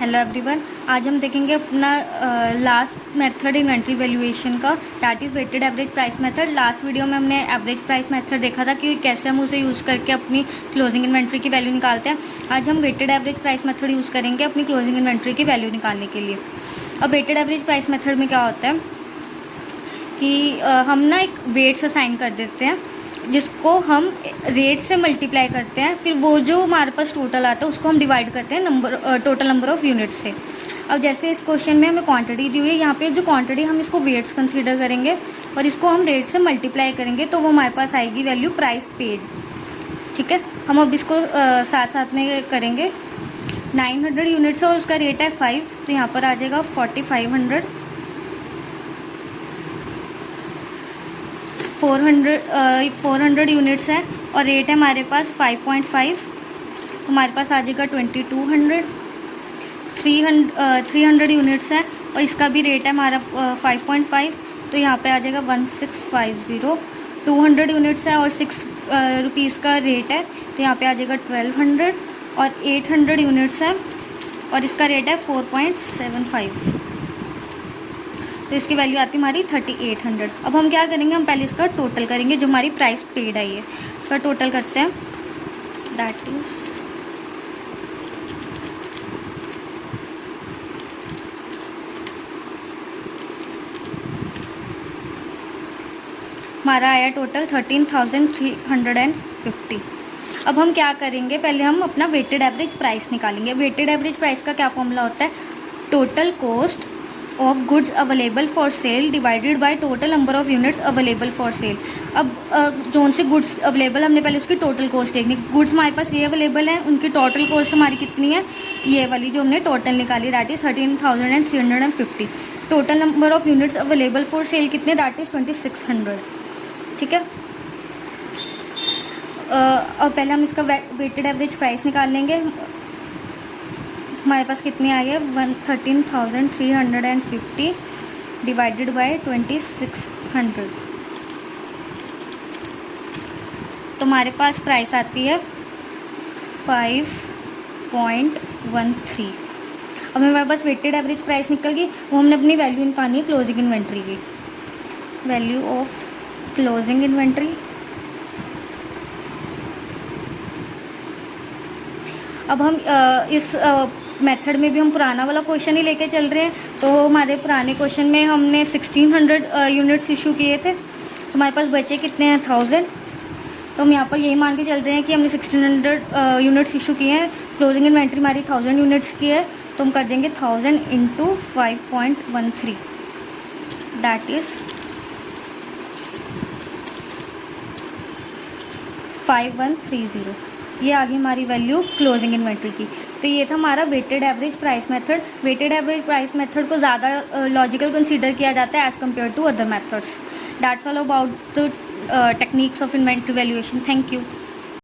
Hello everyone, आज हम देखेंगे अपना लास्ट मेथड इन्वेंट्री वैल्यूएशन का, that is weighted average price method. Last video में हमने एवरेज प्राइस मेथड देखा था कि कैसे हम उसे यूज़ करके अपनी क्लोजिंग इन्वेंट्री की वैल्यू निकालते हैं। आज हम weighted average price method use करेंगे अपनी क्लोजिंग इन्वेंट्री की वैल्यू निकालने के लिए। अब वेटेड एवरेज प्राइस मेथड में क्या होता है कि हम ना एक वेट्स असाइन कर देते हैं जिसको हम रेट से मल्टीप्लाई करते हैं, फिर वो जो हमारे पास टोटल आता है उसको हम डिवाइड करते हैं टोटल नंबर ऑफ़ यूनिट से। अब जैसे इस क्वेश्चन में हमें क्वांटिटी दी हुई है, यहाँ पे जो क्वांटिटी हम इसको वेट्स कंसीडर करेंगे और इसको हम रेट से मल्टीप्लाई करेंगे तो वो हमारे पास आएगी वैल्यू प्राइस पेड। ठीक है, हम अब इसको साथ साथ में करेंगे। 900 यूनिट्स है और उसका रेट है 5, तो यहाँ पर आ जाएगा 4500। 400 यूनिट्स है और रेट है हमारे पास 5.5, तो हमारे पास आ जाएगा 2200। 300 यूनिट्स है और इसका भी रेट है हमारा 5.5, तो यहाँ पे आ जाएगा 1650। 200 यूनिट्स है और 6 रुपीज़ का रेट है, तो यहाँ पे आ जाएगा 1200। और 800 यूनिट्स है और इसका रेट है 4.75, तो इसकी वैल्यू आती है हमारी 3800। अब हम क्या करेंगे, हम पहले इसका टोटल करेंगे जो हमारी प्राइस पेड आई है, इसका टोटल करते हैं। दैट इज़ हमारा आया टोटल 13,350। अब हम क्या करेंगे, पहले हम अपना वेटेड एवरेज प्राइस निकालेंगे। वेटेड एवरेज प्राइस का क्या फॉर्मूला होता है, total cost of goods available for sale divided by total number of units available for sale. अब जोन से गुड्स अवेलेबल, हमने पहले उसकी टोटल कॉस्ट देखनी। गुड्स हमारे पास ये अवेलेबल है, उनकी टोटल कॉस्ट हमारी कितनी है, ये वाली जो हमने टोटल निकाली, that is 13,350। Total number of units available for sale कितने, दैट इज़ 2600। ठीक है, और पहले हम इसका वेटेड एवरेज प्राइस निकाल लेंगे। हमारे पास कितनी आई है, 13,350 डिवाइडेड बाय 2600, तो हमारे पास प्राइस आती है 5.13। अब हमारे पास वेटेड एवरेज प्राइस निकल गई, वो हमने अपनी वैल्यू निकालनी है क्लोजिंग इन्वेंट्री की। वैल्यू ऑफ क्लोजिंग इन्वेंट्री, अब हम इस मेथड में भी हम पुराना वाला क्वेश्चन ही लेके चल रहे हैं। तो हमारे पुराने क्वेश्चन में हमने 1600 यूनिट्स इशू किए थे, तो हमारे पास बचे कितने हैं, 1000। तो हम यहाँ पर यही मान के चल रहे हैं कि हमने 1600 यूनिट्स इशू किए हैं, क्लोजिंग इन्वेंट्री हमारी 1000 यूनिट्स की है, तो हम कर देंगे 1000 इंटू 5.13, दैट इज़ 5130। ये आ गई हमारी वैल्यू क्लोजिंग इन्वेंट्री की। तो ये था हमारा weighted average price method. Weighted average price method को ज़्यादा लॉजिकल कंसीडर किया जाता है as compare to other methods. That's all about the techniques of inventory valuation. Thank you.